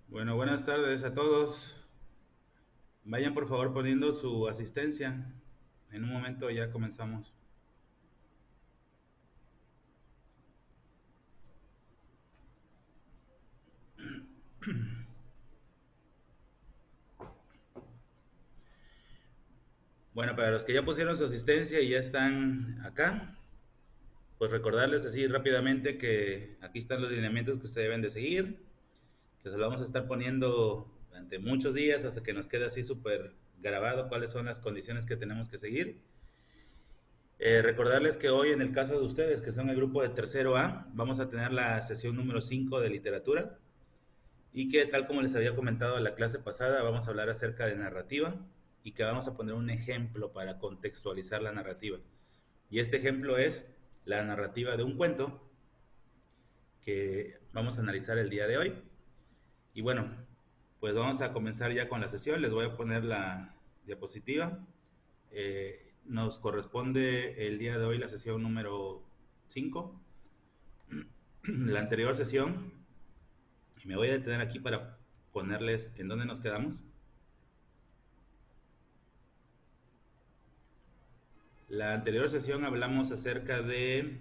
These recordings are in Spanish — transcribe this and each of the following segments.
Bueno, buenas tardes a todos. Vayan por favor poniendo su asistencia. En un momento ya comenzamos. Bueno, para los que ya pusieron su asistencia y ya están acá, pues recordarles así rápidamente que aquí están los lineamientos que ustedes deben de seguir, que se los vamos a estar poniendo durante muchos días hasta que nos quede así súper grabado cuáles son las condiciones que tenemos que seguir. Recordarles que hoy en el caso de ustedes, que son el grupo de tercero A, vamos a tener la sesión número 5 de literatura. Y que tal como les había comentado en la clase pasada, vamos a hablar acerca de narrativa y que vamos a poner un ejemplo para contextualizar la narrativa. Y este ejemplo es la narrativa de un cuento que vamos a analizar el día de hoy. Y bueno, pues vamos a comenzar ya con la sesión. Les voy a poner la diapositiva. Nos corresponde el día de hoy la sesión número 5. La anterior sesión, y me voy a detener aquí para ponerles en dónde nos quedamos. La anterior sesión hablamos acerca de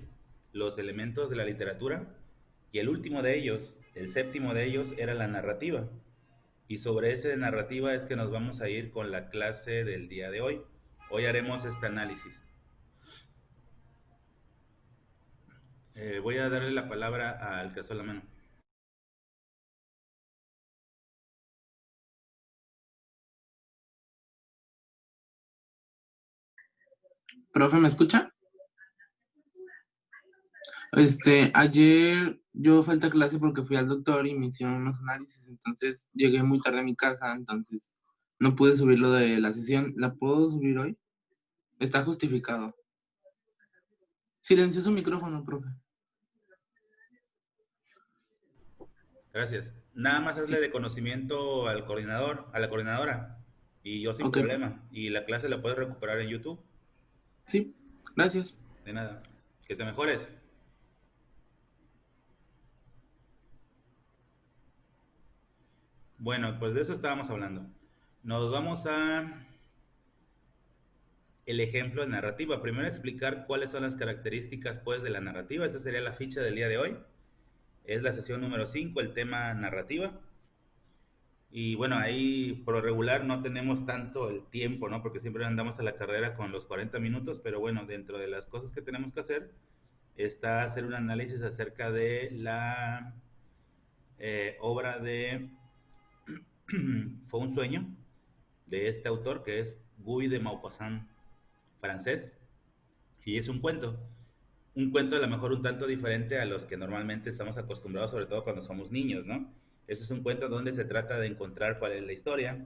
los elementos de la literatura y el último de ellos, el séptimo de ellos, era la narrativa. Y sobre esa narrativa es que nos vamos a ir con la clase del día de hoy. Hoy haremos este análisis. Voy a darle la palabra al que alzó la mano. Profe, ¿me escucha? Ayer yo falté a clase porque fui al doctor y me hicieron unos análisis, entonces llegué muy tarde a mi casa, entonces no pude subir lo de la sesión. ¿La puedo subir hoy? Está justificado. Silenció su micrófono, profe. Gracias. Nada más hazle Sí, de conocimiento al coordinador, a la coordinadora, y yo sin ok. problema. Y la clase la puedes recuperar en YouTube. Sí, gracias. De nada. Que te mejores. Bueno, pues de eso estábamos hablando. Nos vamos a el ejemplo de narrativa. Primero explicar cuáles son las características pues de la narrativa. Esta sería la ficha del día de hoy. Es la sesión número 5, el tema narrativa. Y bueno, ahí por lo regular no tenemos tanto el tiempo, ¿no? Porque siempre andamos a la carrera con los 40 minutos, pero bueno, dentro de las cosas que tenemos que hacer está hacer un análisis acerca de la obra de Fue un sueño, de este autor que es Guy de Maupassant, francés, y es un cuento a lo mejor un tanto diferente a los que normalmente estamos acostumbrados, sobre todo cuando somos niños, ¿no? Eso es un cuento donde se trata de encontrar cuál es la historia,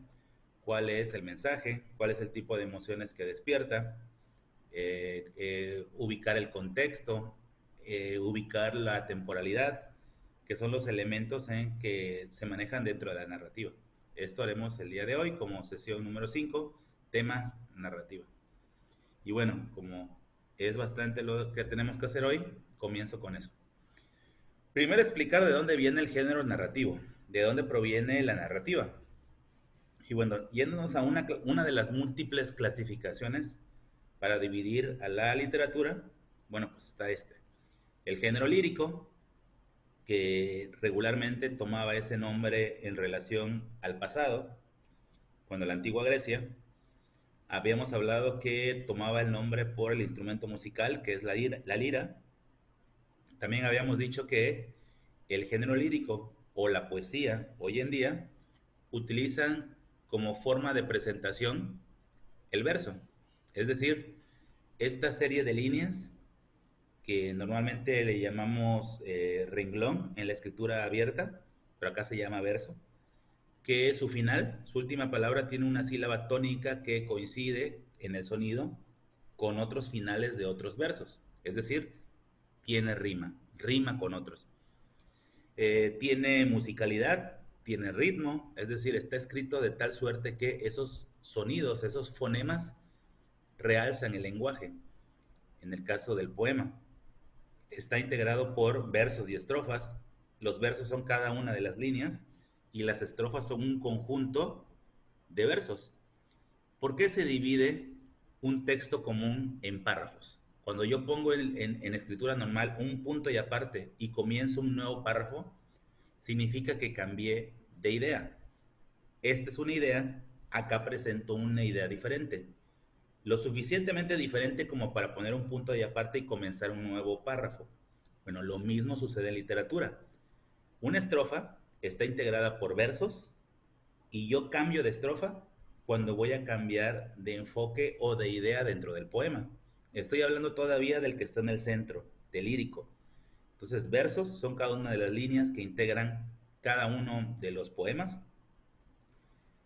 cuál es el mensaje, cuál es el tipo de emociones que despierta, ubicar el contexto, ubicar la temporalidad, que son los elementos en que se manejan dentro de la narrativa. Esto haremos el día de hoy como sesión número 5, tema narrativa. Y bueno, como es bastante lo que tenemos que hacer hoy, comienzo con eso. Primero explicar de dónde viene el género narrativo, de dónde proviene la narrativa. Y bueno, yéndonos a una de las múltiples clasificaciones para dividir a la literatura, bueno, pues está este. El género lírico, que regularmente tomaba ese nombre en relación al pasado, cuando la antigua Grecia, habíamos hablado que tomaba el nombre por el instrumento musical, que es la lira. También habíamos dicho que el género lírico o la poesía hoy en día utilizan como forma de presentación el verso. Es decir, esta serie de líneas que normalmente le llamamos renglón en la escritura abierta, pero acá se llama verso, que su final, su última palabra, tiene una sílaba tónica que coincide en el sonido con otros finales de otros versos. Es decir, tiene rima, rima con otros. Tiene musicalidad, tiene ritmo, es decir, está escrito de tal suerte que esos sonidos, esos fonemas realzan el lenguaje. En el caso del poema, está integrado por versos y estrofas. Los versos son cada una de las líneas y las estrofas son un conjunto de versos. ¿Por qué se divide un texto común en párrafos? Cuando yo pongo en escritura normal un punto y aparte y comienzo un nuevo párrafo, significa que cambié de idea. Esta es una idea, acá presento una idea diferente. Lo suficientemente diferente como para poner un punto y aparte y comenzar un nuevo párrafo. Bueno, lo mismo sucede en literatura. Una estrofa está integrada por versos y yo cambio de estrofa cuando voy a cambiar de enfoque o de idea dentro del poema. Estoy hablando todavía del que está en el centro, del lírico. Entonces, versos son cada una de las líneas que integran cada uno de los poemas.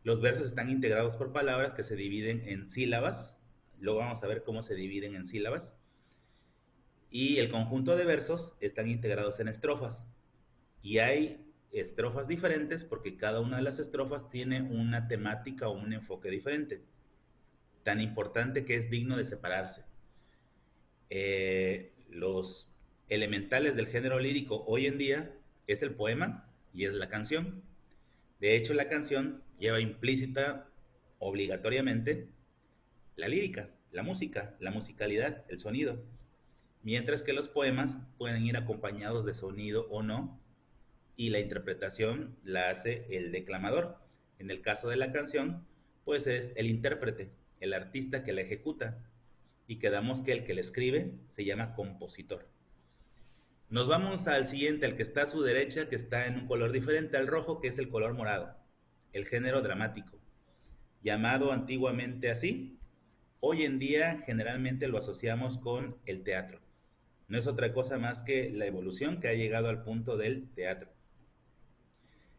Los versos están integrados por palabras que se dividen en sílabas. Luego vamos a ver cómo se dividen en sílabas. Y el conjunto de versos están integrados en estrofas. Y hay estrofas diferentes porque cada una de las estrofas tiene una temática o un enfoque diferente. Tan importante que es digno de separarse. Los elementales del género lírico hoy en día es el poema y es la canción. De hecho, la canción lleva implícita obligatoriamente la lírica, la música, la musicalidad, el sonido. Mientras que los poemas pueden ir acompañados de sonido o no, y la interpretación la hace el declamador. En el caso de la canción, pues es el intérprete, el artista que la ejecuta, y quedamos que el que la escribe se llama compositor. Nos vamos al siguiente, al que está a su derecha, que está en un color diferente al rojo, que es el color morado, el género dramático. Llamado antiguamente así, hoy en día generalmente lo asociamos con el teatro. No es otra cosa más que la evolución que ha llegado al punto del teatro.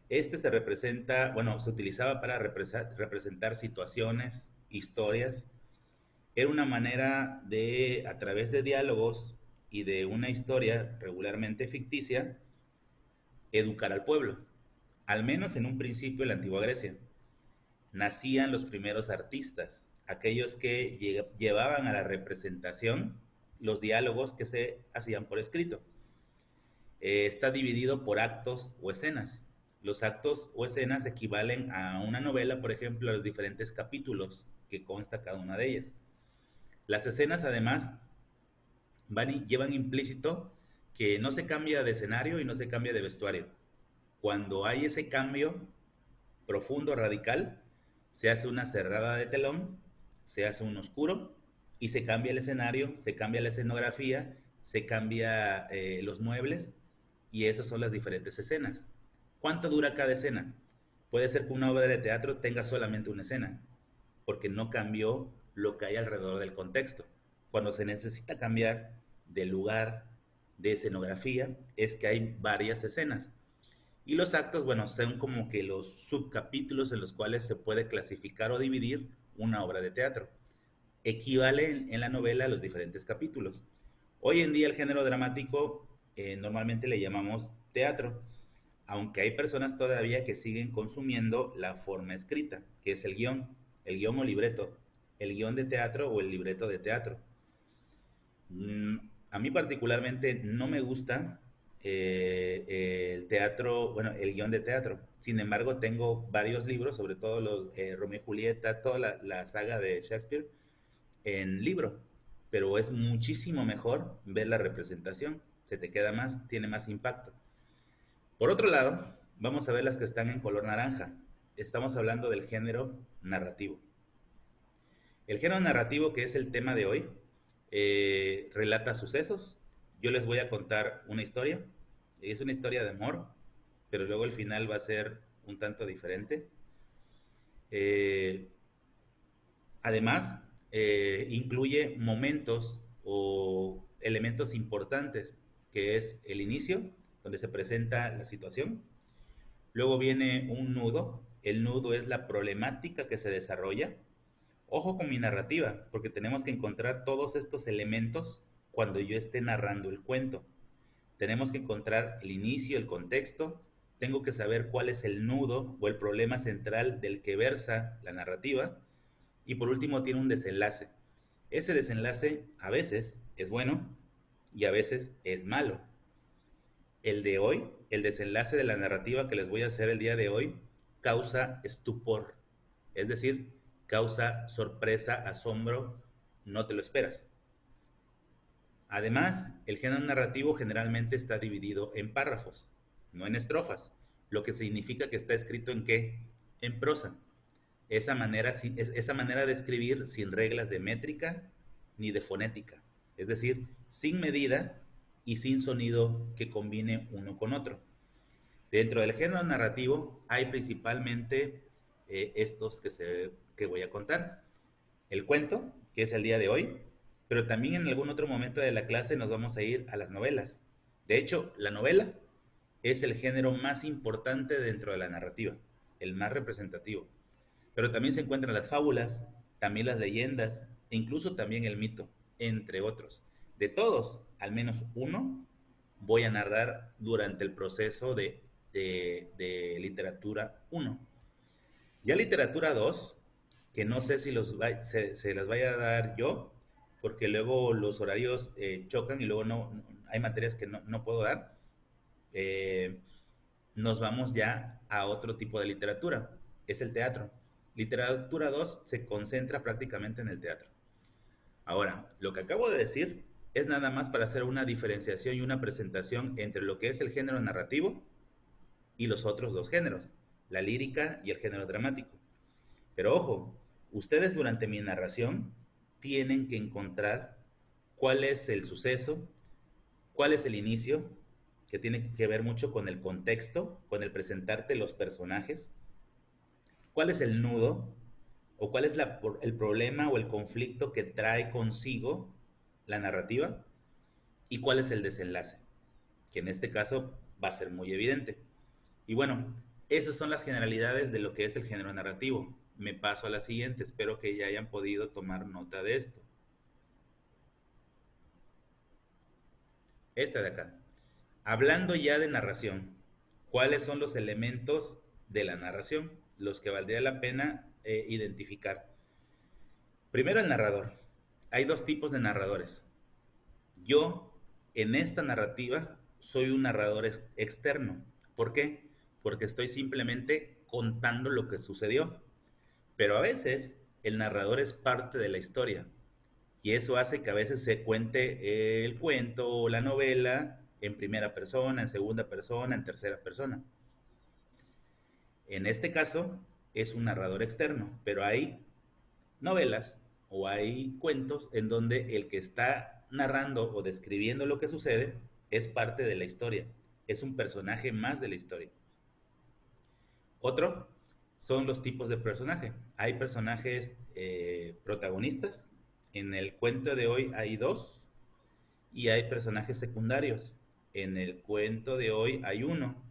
Este se representa, bueno, se utilizaba para representar situaciones, historias. Era una manera de, a través de diálogos y de una historia regularmente ficticia, educar al pueblo. Al menos en un principio en la antigua Grecia. Nacían los primeros artistas, aquellos que llevaban a la representación los diálogos que se hacían por escrito. Está dividido por actos o escenas. Los actos o escenas equivalen a una novela, por ejemplo, a los diferentes capítulos que consta cada una de ellas. Las escenas, además, llevan implícito que no se cambia de escenario y no se cambia de vestuario. Cuando hay ese cambio profundo, radical, se hace una cerrada de telón, se hace un oscuro y se cambia el escenario, se cambia la escenografía, se cambia los muebles y esas son las diferentes escenas. ¿Cuánto dura cada escena? Puede ser que una obra de teatro tenga solamente una escena, porque no cambió lo que hay alrededor del contexto. Cuando se necesita cambiar de lugar, de escenografía, es que hay varias escenas. Y los actos, bueno, son como que los subcapítulos en los cuales se puede clasificar o dividir una obra de teatro. Equivalen en la novela a los diferentes capítulos. Hoy en día el género dramático normalmente le llamamos teatro, aunque hay personas todavía que siguen consumiendo la forma escrita, que es el guión o libreto, el guión de teatro o el libreto de teatro. A mí particularmente no me gusta el teatro, bueno, el guión de teatro. Sin embargo, tengo varios libros, sobre todo los Romeo y Julieta, toda la saga de Shakespeare en libro, pero es muchísimo mejor ver la representación, se te queda más, tiene más impacto. Por otro lado, vamos a ver las que están en color naranja. Estamos hablando del género narrativo. El género narrativo, que es el tema de hoy, relata sucesos. Yo les voy a contar una historia. Es una historia de amor, pero luego el final va a ser un tanto diferente. Eh, Además, incluye momentos o elementos importantes, que es el inicio, donde se presenta la situación. Luego viene un nudo. El nudo es la problemática que se desarrolla. Ojo con mi narrativa, porque tenemos que encontrar todos estos elementos cuando yo esté narrando el cuento. Tenemos que encontrar el inicio, el contexto. Tengo que saber cuál es el nudo o el problema central del que versa la narrativa. Y por último tiene un desenlace. Ese desenlace a veces es bueno y a veces es malo. El de hoy, el desenlace de la narrativa que les voy a hacer el día de hoy, causa estupor, es decir, causa sorpresa, asombro, no te lo esperas. Además, el género narrativo generalmente está dividido en párrafos, no en estrofas, lo que significa que está escrito en qué? En prosa. Esa manera de escribir sin reglas de métrica ni de fonética, es decir, sin medida y sin sonido que combine uno con otro. Dentro del género narrativo hay principalmente estos que voy a contar. El cuento, que es el día de hoy, pero también en algún otro momento de la clase nos vamos a ir a las novelas. De hecho, la novela es el género más importante dentro de la narrativa, el más representativo. Pero también se encuentran las fábulas, también las leyendas, e incluso también el mito, entre otros. De todos, al menos uno voy a narrar durante el proceso de literatura uno. Ya literatura 2, que no sé si se las vaya a dar yo, porque luego los horarios chocan y luego hay materias que no puedo dar. eh, Nos vamos ya a otro tipo de literatura, es el teatro. Literatura 2 se concentra prácticamente en el teatro. Ahora, lo que acabo de decir es nada más para hacer una diferenciación y una presentación entre lo que es el género narrativo y los otros dos géneros, la lírica y el género dramático. Pero ojo, ustedes durante mi narración tienen que encontrar cuál es el suceso, cuál es el inicio, que tiene que ver mucho con el contexto, con el presentarte los personajes, cuál es el nudo o cuál es el problema o el conflicto que trae consigo la narrativa y cuál es el desenlace, que en este caso va a ser muy evidente. Y bueno, esas son las generalidades de lo que es el género narrativo. Me paso a la siguiente, espero que ya hayan podido tomar nota de esto. Esta de acá. Hablando ya de narración, ¿cuáles son los elementos de la narración? Los que valdría la pena identificar. Primero, el narrador. Hay dos tipos de narradores. Yo, en esta narrativa, soy un narrador externo. ¿Por qué? Porque estoy simplemente contando lo que sucedió. Pero a veces el narrador es parte de la historia. Y eso hace que a veces se cuente el cuento o la novela en primera persona, en segunda persona, en tercera persona. En este caso es un narrador externo, pero hay novelas o hay cuentos en donde el que está narrando o describiendo lo que sucede es parte de la historia, es un personaje más de la historia. Otro son los tipos de personaje. Hay personajes protagonistas. En el cuento de hoy hay dos. Y hay personajes secundarios. En el cuento de hoy hay uno.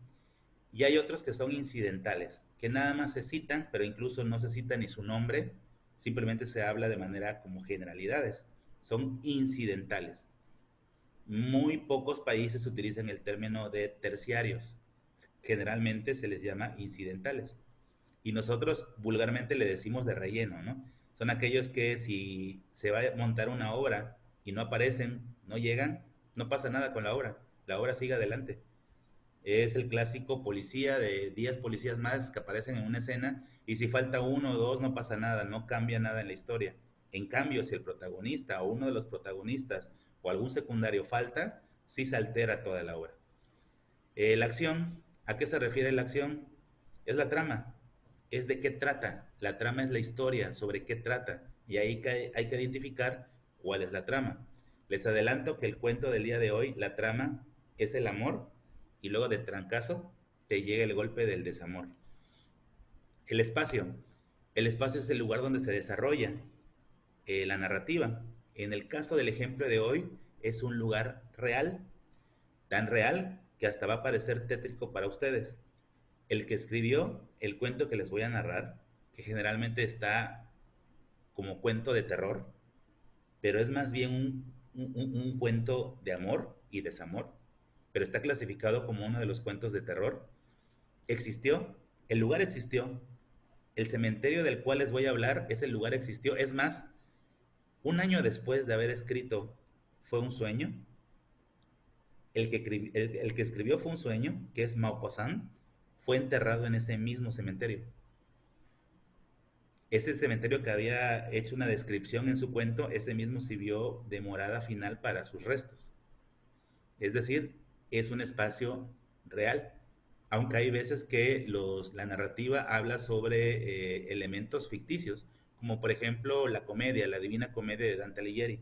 Y hay otros que son incidentales, que nada más se citan, pero incluso no se cita ni su nombre, simplemente se habla de manera como generalidades. Son incidentales. Muy pocos países utilizan el término de terciarios. Generalmente se les llama incidentales. Y nosotros vulgarmente le decimos de relleno, ¿no? Son aquellos que si se va a montar una obra y no aparecen, no llegan, no pasa nada con la obra sigue adelante. Es el clásico policía de 10 policías más que aparecen en una escena y si falta uno o dos no pasa nada, no cambia nada en la historia. En cambio, si el protagonista o uno de los protagonistas o algún secundario falta, sí se altera toda la obra. La acción, ¿a qué se refiere la acción? Es la trama, es de qué trata. La trama es la historia, sobre qué trata. Y ahí hay que identificar cuál es la trama. Les adelanto que el cuento del día de hoy, la trama es el amor y luego de trancazo te llega el golpe del desamor. El espacio. El espacio es el lugar donde se desarrolla la narrativa. En el caso del ejemplo de hoy, es un lugar real, tan real que hasta va a parecer tétrico para ustedes. El que escribió el cuento que les voy a narrar, que generalmente está como cuento de terror, pero es más bien un cuento de amor y desamor, pero está clasificado como uno de los cuentos de terror. Existió, el lugar existió, el cementerio del cual les voy a hablar, ese lugar existió. Es más, un año después de haber escrito Fue un sueño, el que escribió Fue un sueño, que es Maupassant, fue enterrado en ese mismo cementerio. Ese cementerio que había hecho una descripción en su cuento, ese mismo sirvió de morada final para sus restos. Es decir, es un espacio real, aunque hay veces que la narrativa habla sobre elementos ficticios, como por ejemplo la comedia, la Divina Comedia de Dante Alighieri.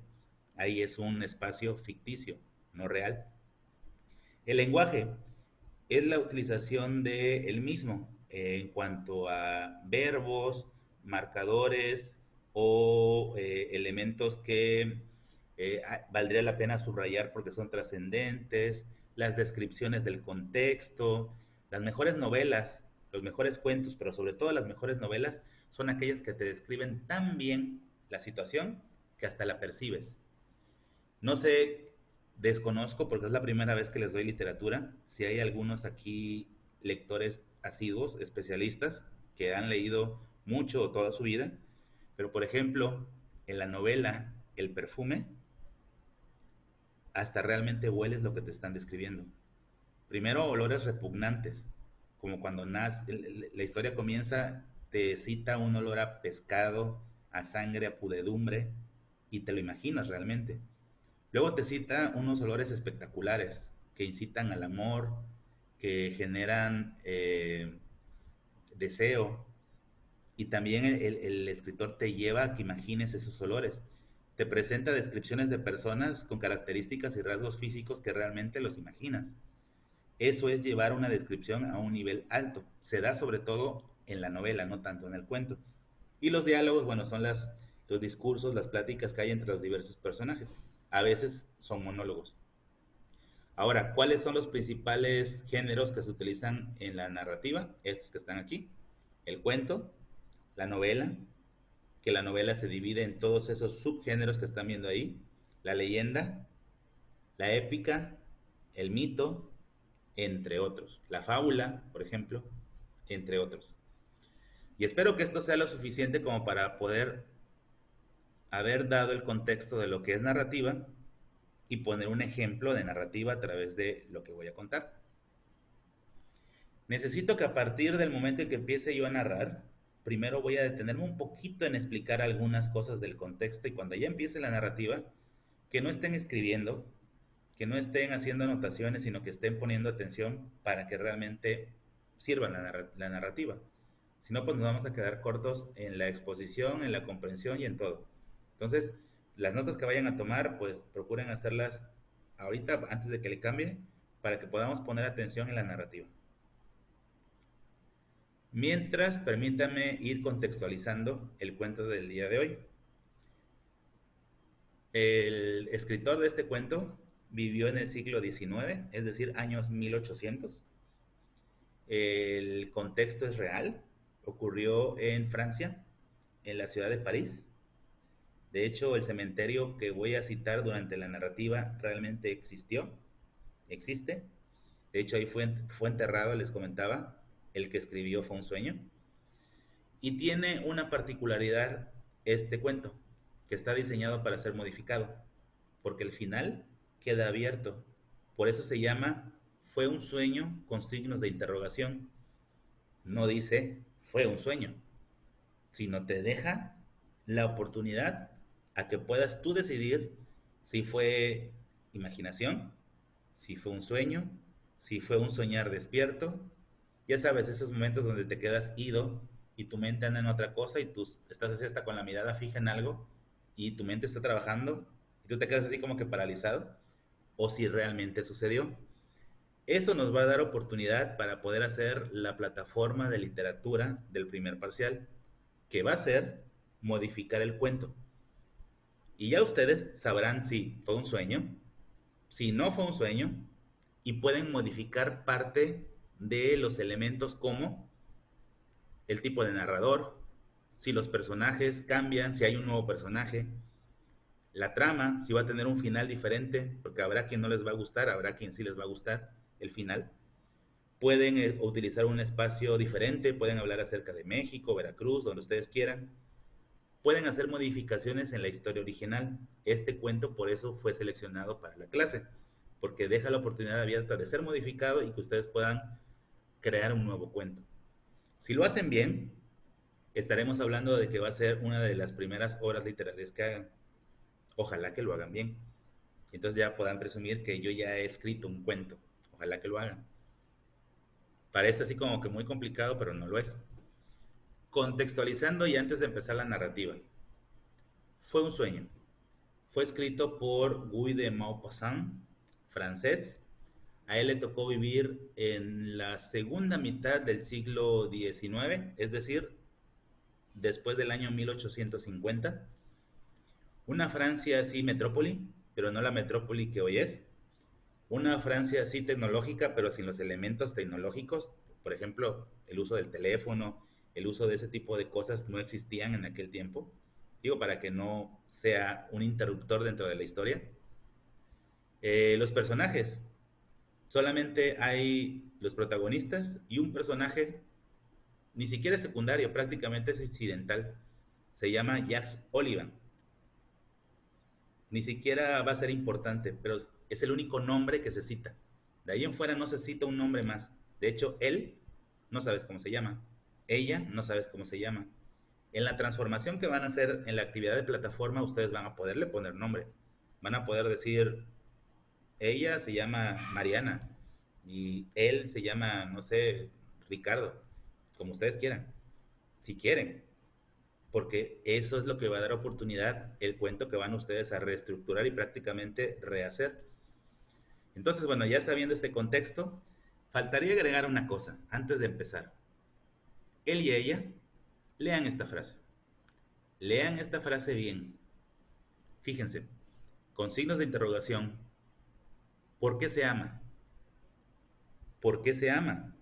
Ahí es un espacio ficticio, no real. El lenguaje es la utilización de el mismo en cuanto a verbos, marcadores o elementos que valdría la pena subrayar porque son trascendentes, las descripciones del contexto, las mejores novelas, los mejores cuentos, pero sobre todo las mejores novelas son aquellas que te describen tan bien la situación que hasta la percibes. No sé, desconozco porque es la primera vez que les doy literatura. Si hay algunos aquí lectores asiduos, especialistas, que han leído mucho toda su vida, pero por ejemplo, en la novela El perfume, hasta realmente hueles lo que te están describiendo. Primero, olores repugnantes, como cuando nace, la historia comienza, te cita un olor a pescado, a sangre, a pudedumbre, y te lo imaginas realmente. Luego te cita unos olores espectaculares que incitan al amor, que generan deseo, y también el escritor te lleva a que imagines esos olores. Te presenta descripciones de personas con características y rasgos físicos que realmente los imaginas. Eso es llevar una descripción a un nivel alto. Se da sobre todo en la novela, no tanto en el cuento. Y los diálogos, bueno, son los discursos, las pláticas que hay entre los diversos personajes. A veces son monólogos. Ahora, ¿cuáles son los principales géneros que se utilizan en la narrativa? Estos que están aquí. El cuento, la novela, que la novela se divide en todos esos subgéneros que están viendo ahí. La leyenda, la épica, el mito, entre otros. La fábula, por ejemplo, entre otros. Y espero que esto sea lo suficiente como para poder haber dado el contexto de lo que es narrativa y poner un ejemplo de narrativa a través de lo que voy a contar. Necesito que a partir del momento en que empiece yo a narrar, primero voy a detenerme un poquito en explicar algunas cosas del contexto y cuando ya empiece la narrativa, que no estén escribiendo, que no estén haciendo anotaciones, sino que estén poniendo atención para que realmente sirva la narrativa. Si no, pues nos vamos a quedar cortos en la exposición, en la comprensión y en todo. Entonces, las notas que vayan a tomar, pues procuren hacerlas ahorita antes de que le cambie para que podamos poner atención en la narrativa. Mientras, permítame ir contextualizando el cuento del día de hoy. El escritor de este cuento vivió en el siglo XIX, es decir, años 1800. El contexto es real, ocurrió en Francia, en la ciudad de París. De hecho, el cementerio que voy a citar durante la narrativa realmente existe. De hecho, ahí fue enterrado, les comentaba, el que escribió Fue un sueño. Y tiene una particularidad este cuento, que está diseñado para ser modificado, porque el final queda abierto. Por eso se llama Fue un sueño con signos de interrogación. No dice fue un sueño, sino te deja la oportunidad a que puedas tú decidir si fue imaginación, si fue un sueño, si fue un soñar despierto. Ya sabes, esos momentos donde te quedas ido y tu mente anda en otra cosa y tú estás así hasta con la mirada fija en algo y tu mente está trabajando y tú te quedas así como que paralizado, o si realmente sucedió. Eso nos va a dar oportunidad para poder hacer la plataforma de literatura del primer parcial, que va a ser modificar el cuento. Y ya ustedes sabrán si fue un sueño, si no fue un sueño, y pueden modificar parte de los elementos como el tipo de narrador, si los personajes cambian, si hay un nuevo personaje, la trama, si va a tener un final diferente, porque habrá quien no les va a gustar, habrá quien sí les va a gustar el final. Pueden utilizar un espacio diferente, pueden hablar acerca de México, Veracruz, donde ustedes quieran. Pueden hacer modificaciones en la historia original. Este cuento por eso fue seleccionado para la clase, porque deja la oportunidad abierta de ser modificado y que ustedes puedan crear un nuevo cuento. Si lo hacen bien, estaremos hablando de que va a ser una de las primeras obras literarias que hagan. Ojalá que lo hagan bien. Entonces ya puedan presumir que yo ya he escrito un cuento. Ojalá que lo hagan. Parece así como que muy complicado, pero no lo es. Contextualizando y antes de empezar la narrativa. Fue un sueño. Fue escrito por Guy de Maupassant, francés. A él le tocó vivir en la segunda mitad del siglo XIX, es decir, después del año 1850. Una Francia así metrópoli, pero no la metrópoli que hoy es. Una Francia así tecnológica, pero sin los elementos tecnológicos. Por ejemplo, el uso del teléfono, el uso de ese tipo de cosas no existían en aquel tiempo. Digo, para que no sea un interruptor dentro de la historia. Los personajes. Solamente hay los protagonistas y un personaje, ni siquiera es secundario, prácticamente es incidental. Se llama Jacques Olivan. Ni siquiera va a ser importante, pero es el único nombre que se cita. De ahí en fuera no se cita un nombre más. De hecho, él no sabes cómo se llama. Ella no sabes cómo se llama. En la transformación que van a hacer en la actividad de plataforma, ustedes van a poderle poner nombre. Van a poder decir, ella se llama Mariana y él se llama, no sé, Ricardo, como ustedes quieran, si quieren, porque eso es lo que va a dar oportunidad el cuento que van ustedes a reestructurar y prácticamente rehacer. Entonces, bueno, ya sabiendo este contexto, faltaría agregar una cosa antes de empezar. Él y ella lean esta frase. Lean esta frase bien. Fíjense, con signos de interrogación. ¿Por qué se ama? ¿Por qué se ama?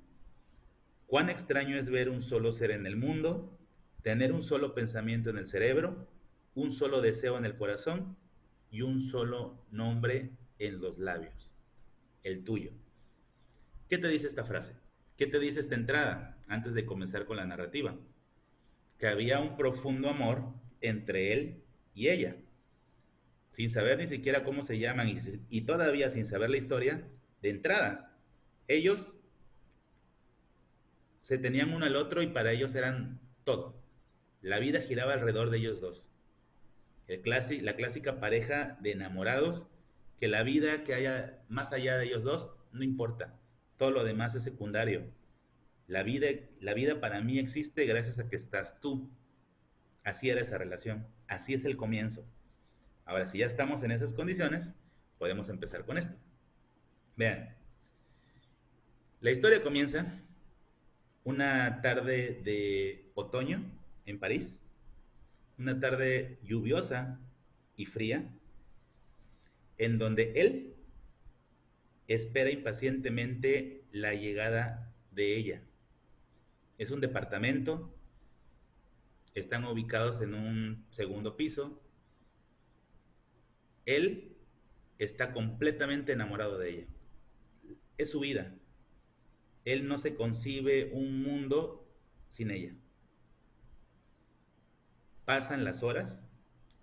Cuán extraño es ver un solo ser en el mundo, tener un solo pensamiento en el cerebro, un solo deseo en el corazón y un solo nombre en los labios, el tuyo. ¿Qué te dice esta frase? ¿Qué te dice esta entrada antes de comenzar con la narrativa? Que había un profundo amor entre él y ella, sin saber ni siquiera cómo se llaman y todavía sin saber la historia, de entrada. Ellos se tenían uno al otro y para ellos eran todo. La vida giraba alrededor de ellos dos. La clásica pareja de enamorados, que la vida que haya más allá de ellos dos no importa. Todo lo demás es secundario. La vida para mí existe gracias a que estás tú. Así era esa relación. Así es el comienzo. Ahora, si ya estamos en esas condiciones, podemos empezar con esto. Vean, la historia comienza una tarde de otoño en París, una tarde lluviosa y fría, en donde él espera impacientemente la llegada de ella. Es un departamento, están ubicados en un segundo piso. Él está completamente enamorado de ella. Es su vida. Él no se concibe un mundo sin ella. Pasan las horas,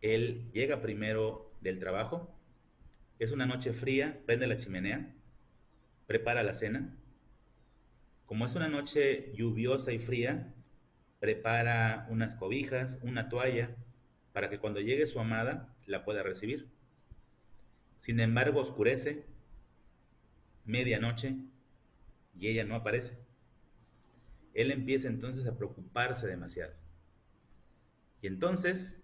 él llega primero del trabajo, es una noche fría, prende la chimenea, prepara la cena. Como es una noche lluviosa y fría, prepara unas cobijas, una toalla, para que cuando llegue su amada la pueda recibir. Sin embargo, oscurece, medianoche, y ella no aparece. Él empieza entonces a preocuparse demasiado. Y entonces,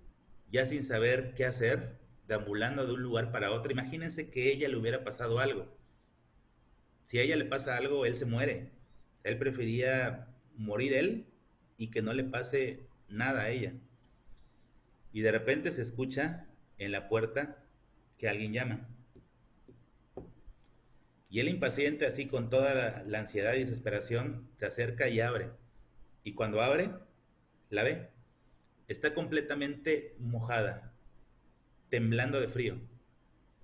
ya sin saber qué hacer, deambulando de un lugar para otro, imagínense que a ella le hubiera pasado algo. Si a ella le pasa algo, él se muere. Él prefería morir él y que no le pase nada a ella. Y de repente se escucha en la puerta que alguien llama. Y él impaciente, así con toda la ansiedad y desesperación, se acerca y abre. Y cuando abre, la ve. Está completamente mojada, temblando de frío,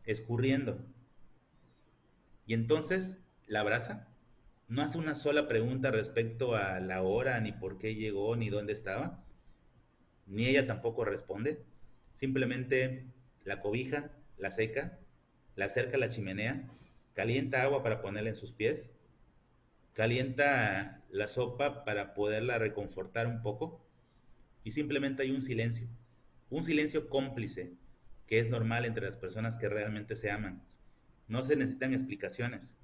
escurriendo. Y entonces la abraza No hace una sola pregunta respecto a la hora, ni por qué llegó, ni dónde estaba, ni ella tampoco responde. Simplemente la cobija, la seca, la acerca a la chimenea, calienta agua para ponerla en sus pies, calienta la sopa para poderla reconfortar un poco y simplemente hay un silencio cómplice que es normal entre las personas que realmente se aman. No se necesitan explicaciones,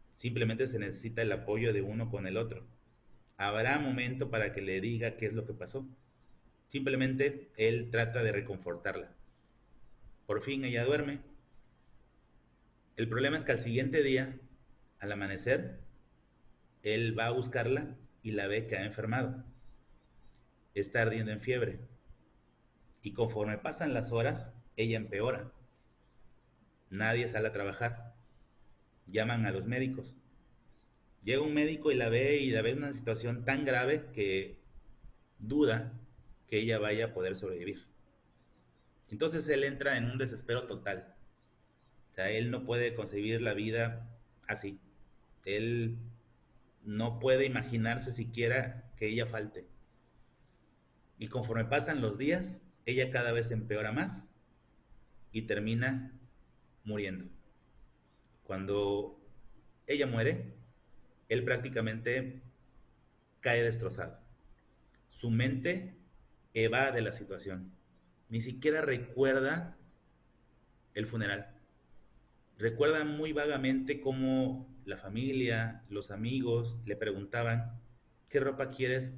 simplemente se necesita el apoyo de uno con el otro. Habrá momento para que le diga qué es lo que pasó. Simplemente él trata de reconfortarla. Por fin ella duerme. El problema es que al siguiente día, al amanecer, él va a buscarla y la ve que ha enfermado. Está ardiendo en fiebre. Y conforme pasan las horas, ella empeora. Nadie sale a trabajar. Llaman a los médicos. Llega un médico y la ve en una situación tan grave que duda que ella vaya a poder sobrevivir. Entonces él entra en un desespero total. O sea, él no puede concebir la vida así. Él no puede imaginarse siquiera que ella falte. Y conforme pasan los días, ella cada vez empeora más y termina muriendo. Cuando ella muere, él prácticamente cae destrozado. Su mente evade la situación. Ni siquiera recuerda el funeral. Recuerda muy vagamente cómo la familia, los amigos le preguntaban, ¿qué ropa quieres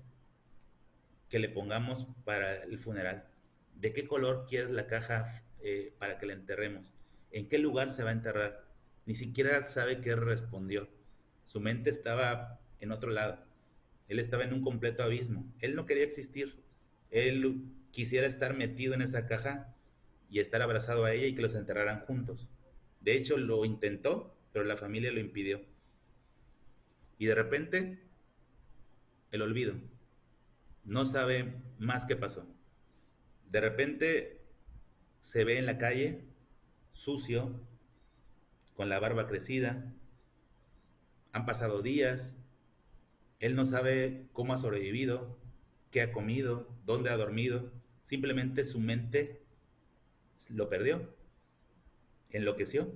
que le pongamos para el funeral? ¿De qué color quieres la caja para que la enterremos? ¿En qué lugar se va a enterrar? Ni siquiera sabe qué respondió. Su mente estaba en otro lado. Él estaba en un completo abismo. Él no quería existir. Él quisiera estar metido en esa caja y estar abrazado a ella y que los enterraran juntos. De hecho, lo intentó, pero la familia lo impidió. Y de repente, el olvido. No sabe más qué pasó. De repente se ve en la calle, sucio, con la barba crecida. Han pasado días. Él no sabe cómo ha sobrevivido, qué ha comido, dónde ha dormido. Simplemente su mente lo perdió, enloqueció.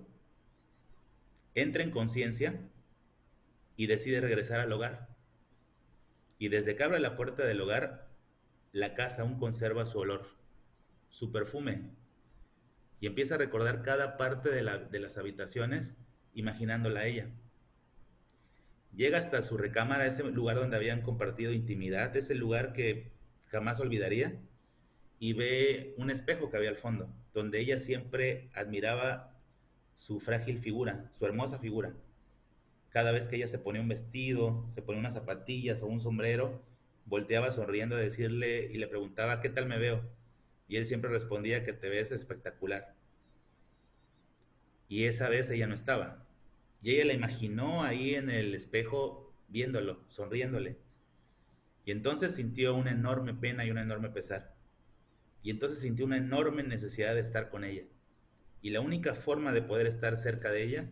Entra en conciencia y decide regresar al hogar. Y desde que abre la puerta del hogar, la casa aún conserva su olor, su perfume, y empieza a recordar cada parte de las habitaciones, imaginándola a ella. Llega hasta su recámara, ese lugar donde habían compartido intimidad, ese lugar que jamás olvidaría, y ve un espejo que había al fondo, donde ella siempre admiraba su frágil figura, su hermosa figura. Cada vez que ella se ponía un vestido, se ponía unas zapatillas o un sombrero, volteaba sonriendo a decirle y le preguntaba, ¿qué tal me veo? Y él siempre respondía que te ves espectacular. Y esa vez ella no estaba. Y ella la imaginó ahí en el espejo viéndolo, sonriéndole. Y entonces sintió una enorme pena y un enorme pesar. Y entonces sintió una enorme necesidad de estar con ella. Y la única forma de poder estar cerca de ella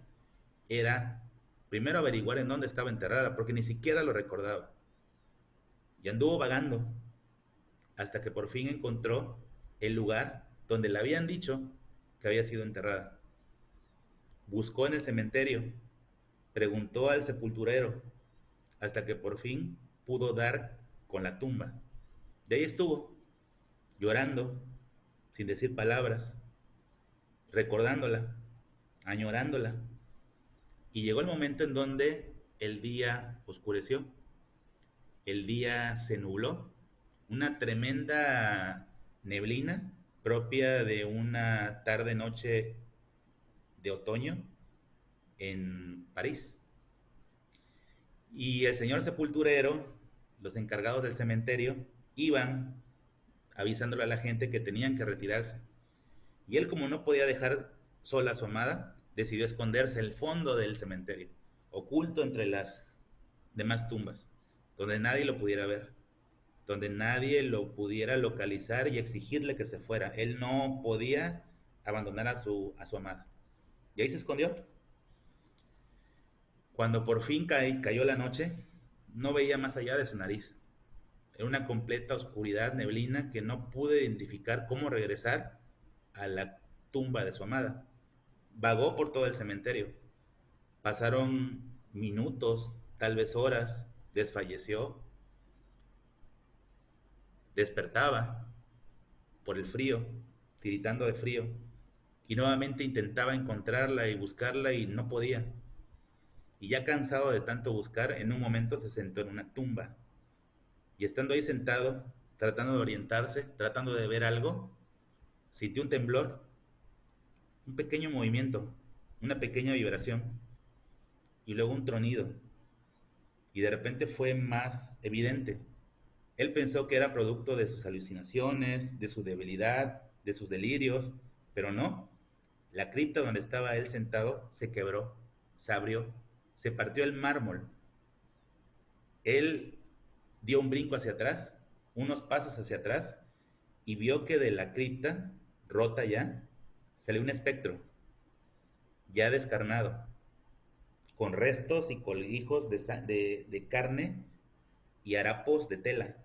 era primero averiguar en dónde estaba enterrada, porque ni siquiera lo recordaba. Y anduvo vagando hasta que por fin encontró el lugar donde le habían dicho que había sido enterrada. Buscó en el cementerio, preguntó al sepulturero, hasta que por fin pudo dar con la tumba. De ahí estuvo, llorando, sin decir palabras, recordándola, añorándola. Y llegó el momento en donde el día oscureció, el día se nubló, una tremenda neblina propia de una tarde-noche de otoño en París. Y el señor sepulturero, los encargados del cementerio, iban avisándole a la gente que tenían que retirarse. Y él, como no podía dejar sola a su amada, decidió esconderse en el fondo del cementerio, oculto entre las demás tumbas, donde nadie lo pudiera ver, donde nadie lo pudiera localizar y exigirle que se fuera. Él no podía abandonar a su amada. Y ahí se escondió. Cuando por fin cayó la noche, no veía más allá de su nariz. Era una completa oscuridad, neblina, que no pude identificar cómo regresar a la tumba de su amada. Vagó por todo el cementerio. Pasaron minutos, tal vez horas, desfalleció, despertaba por el frío, tiritando de frío, y nuevamente intentaba encontrarla y buscarla y no podía. Y ya cansado de tanto buscar, en un momento se sentó en una tumba. Y estando ahí sentado, tratando de orientarse, tratando de ver algo, sintió un temblor, un pequeño movimiento, una pequeña vibración, y luego un tronido. Y de repente fue más evidente. Él pensó que era producto de sus alucinaciones, de su debilidad, de sus delirios, pero no. La cripta donde estaba él sentado se quebró, se abrió, se partió el mármol. Él dio un brinco hacia atrás, unos pasos hacia atrás, y vio que de la cripta, rota ya, salió un espectro, ya descarnado, con restos y colijos de carne y harapos de tela,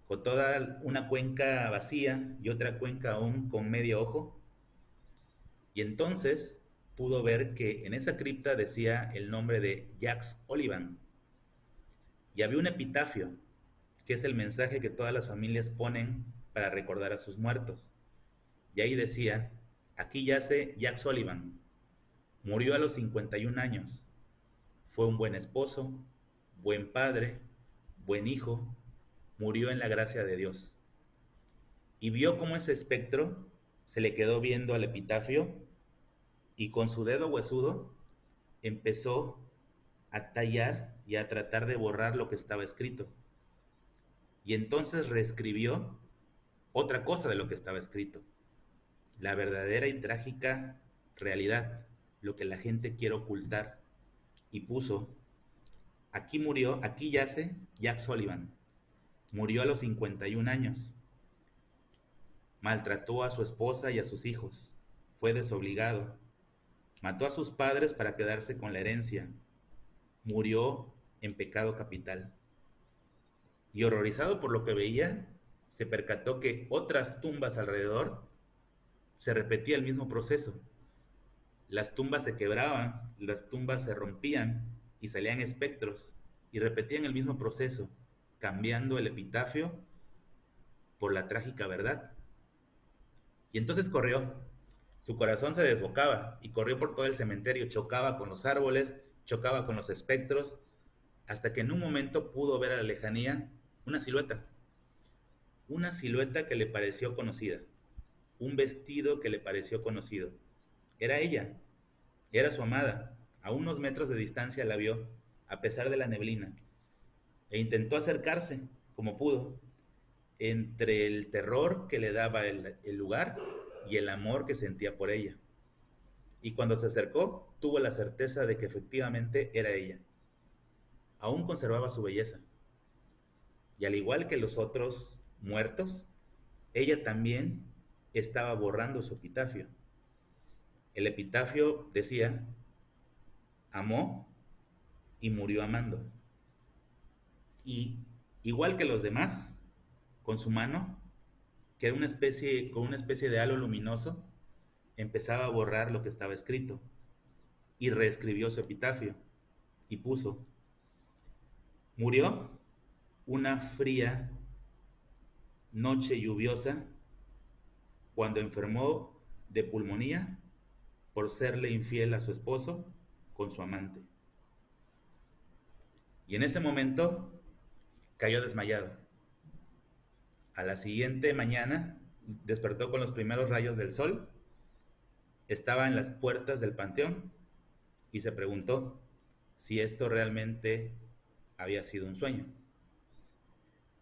con toda una cuenca vacía y otra cuenca aún con medio ojo. Y entonces pudo ver que en esa cripta decía el nombre de Jacques Olivan. Y había un epitafio, que es el mensaje que todas las familias ponen para recordar a sus muertos. Y ahí decía, aquí yace Jack Sullivan, murió a los 51 años, fue un buen esposo, buen padre, buen hijo, murió en la gracia de Dios. Y vio cómo ese espectro se le quedó viendo al epitafio y con su dedo huesudo empezó a tallar y a tratar de borrar lo que estaba escrito. Y entonces reescribió otra cosa de lo que estaba escrito, la verdadera y trágica realidad, lo que la gente quiere ocultar, y puso, aquí murió, aquí yace Jack Sullivan, murió a los 51 años, maltrató a su esposa y a sus hijos, fue desobligado, mató a sus padres para quedarse con la herencia, murió en pecado capital. Y horrorizado por lo que veía, se percató que otras tumbas alrededor se repetía el mismo proceso. Las tumbas se quebraban, las tumbas se rompían y salían espectros y repetían el mismo proceso, cambiando el epitafio por la trágica verdad. Y entonces corrió. Su corazón se desbocaba y corrió por todo el cementerio, chocaba con los árboles, chocaba con los espectros, hasta que en un momento pudo ver a la lejanía una silueta que le pareció conocida, un vestido que le pareció conocido. Era ella, era su amada. A unos metros de distancia la vio, a pesar de la neblina, e intentó acercarse como pudo, entre el terror que le daba el lugar y el amor que sentía por ella. Y cuando se acercó, tuvo la certeza de que efectivamente era ella. Aún conservaba su belleza. Y al igual que los otros muertos, ella también estaba borrando su epitafio. El epitafio decía, amó y murió amando. Y igual que los demás, con su mano, que era con una especie de halo luminoso, empezaba a borrar lo que estaba escrito y reescribió su epitafio y puso, murió una fría noche lluviosa cuando enfermó de pulmonía por serle infiel a su esposo con su amante. Y en ese momento cayó desmayado. A la siguiente mañana despertó con los primeros rayos del sol, estaba en las puertas del panteón y se preguntó si esto realmente había sido un sueño.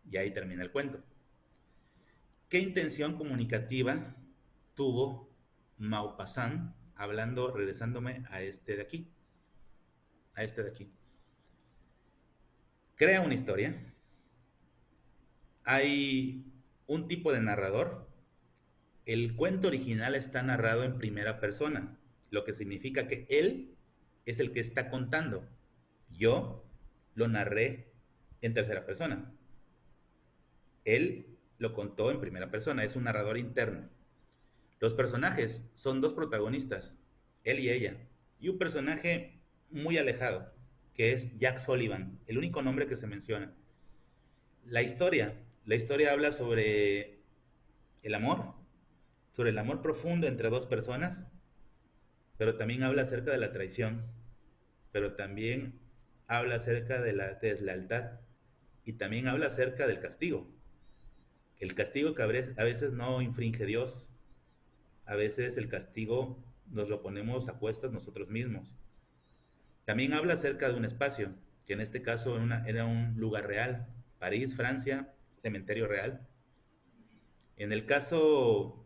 Y ahí termina el cuento. ¿Qué intención comunicativa tuvo Maupassant hablando, regresándome a este de aquí? A este de aquí. Crea una historia. Hay un tipo de narrador. El cuento original está narrado en primera persona, lo que significa que él es el que está contando. Yo lo narré en tercera persona. Él lo contó en primera persona, es un narrador interno. Los personajes son dos protagonistas, él y ella, y un personaje muy alejado, que es Jack Sullivan, el único nombre que se menciona. La historia habla el amor, sobre el amor profundo entre dos personas, pero también habla acerca de la traición, pero también habla acerca de la deslealtad y también habla acerca del castigo. El castigo que a veces no infringe Dios, a veces el castigo nos lo ponemos a cuestas nosotros mismos. También habla acerca de un espacio, que en este caso era un lugar real, París, Francia, cementerio real. En el caso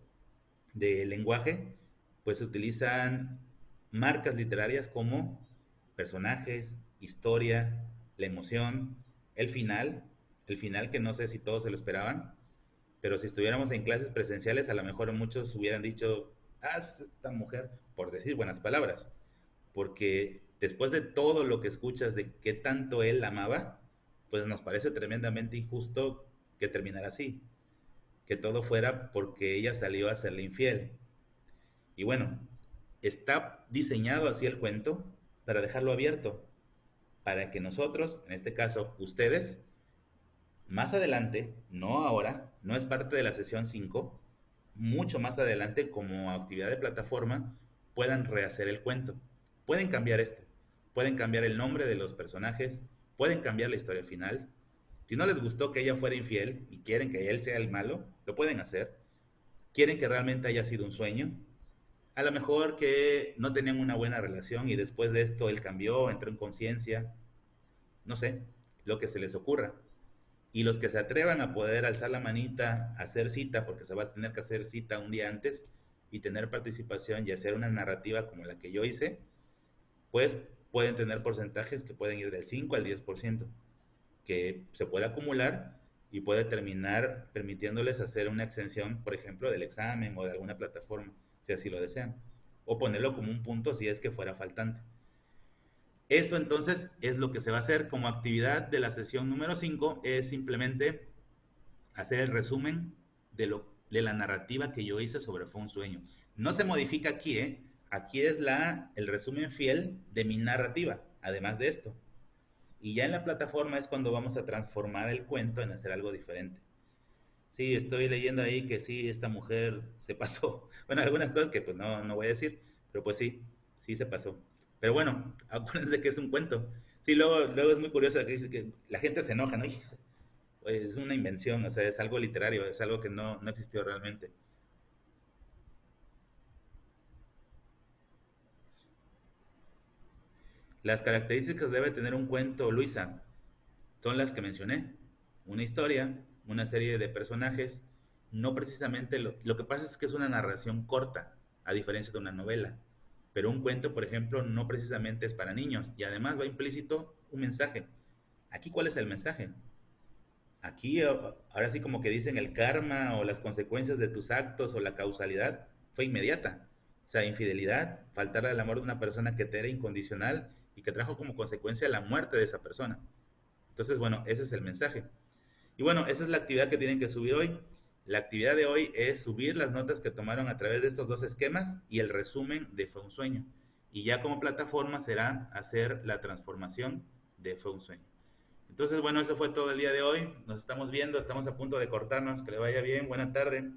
del lenguaje, pues se utilizan marcas literarias como personajes, historia, la emoción, el final, el final que no sé si todos se lo esperaban, pero si estuviéramos en clases presenciales, a lo mejor muchos hubieran dicho, ah, esta mujer, por decir buenas palabras, porque después de todo lo que escuchas de qué tanto él la amaba, pues nos parece tremendamente injusto que terminara así, que todo fuera porque ella salió a serle infiel. Y bueno, está diseñado así el cuento para dejarlo abierto, para que nosotros, en este caso ustedes, más adelante, no ahora, no es parte de la sesión 5, mucho más adelante como actividad de plataforma puedan rehacer el cuento. Pueden cambiar esto, pueden cambiar el nombre de los personajes, pueden cambiar la historia final. Si no les gustó que ella fuera infiel y quieren que él sea el malo, lo pueden hacer. Quieren que realmente haya sido un sueño. A lo mejor que no tenían una buena relación y después de esto él cambió, entró en conciencia, no sé, lo que se les ocurra. Y los que se atrevan a poder alzar la manita, hacer cita, porque se va a tener que hacer cita un día antes y tener participación y hacer una narrativa como la que yo hice, pues pueden tener porcentajes que pueden ir del 5 al 10%, que se puede acumular y puede terminar permitiéndoles hacer una extensión, por ejemplo, del examen o de alguna plataforma, si así lo desean, o ponerlo como un punto si es que fuera faltante. Eso entonces es lo que se va a hacer como actividad de la sesión número 5, es simplemente hacer el resumen de la narrativa que yo hice sobre Fue un sueño. No se modifica aquí, ¿eh? Aquí es el resumen fiel de mi narrativa, además de esto. Y ya en la plataforma es cuando vamos a transformar el cuento en hacer algo diferente. Sí, estoy leyendo ahí que sí, esta mujer se pasó. Bueno, algunas cosas que pues no voy a decir, pero pues sí, sí se pasó. Pero bueno, acuérdense que es un cuento. Sí, luego es muy curioso que dice que la gente se enoja, ¿no? Es una invención, o sea, es algo literario, es algo que no existió realmente. Las características que debe tener un cuento, Luisa, son las que mencioné. Una historia, una serie de personajes, no precisamente lo que pasa es que es una narración corta, a diferencia de una novela. Pero un cuento, por ejemplo, no precisamente es para niños y además va implícito un mensaje. Aquí, ¿cuál es el mensaje? Aquí, ahora sí como que dicen el karma o las consecuencias de tus actos o la causalidad fue inmediata. O sea, infidelidad, faltar al amor de una persona que te era incondicional y que trajo como consecuencia la muerte de esa persona. Entonces, bueno, ese es el mensaje. Y bueno, esa es la actividad que tienen que subir hoy. La actividad de hoy es subir las notas que tomaron a través de estos dos esquemas y el resumen de Fue un sueño. Y ya como plataforma será hacer la transformación de Fue un sueño. Entonces, bueno, eso fue todo el día de hoy. Nos estamos viendo, estamos a punto de cortarnos. Que le vaya bien, buena tarde.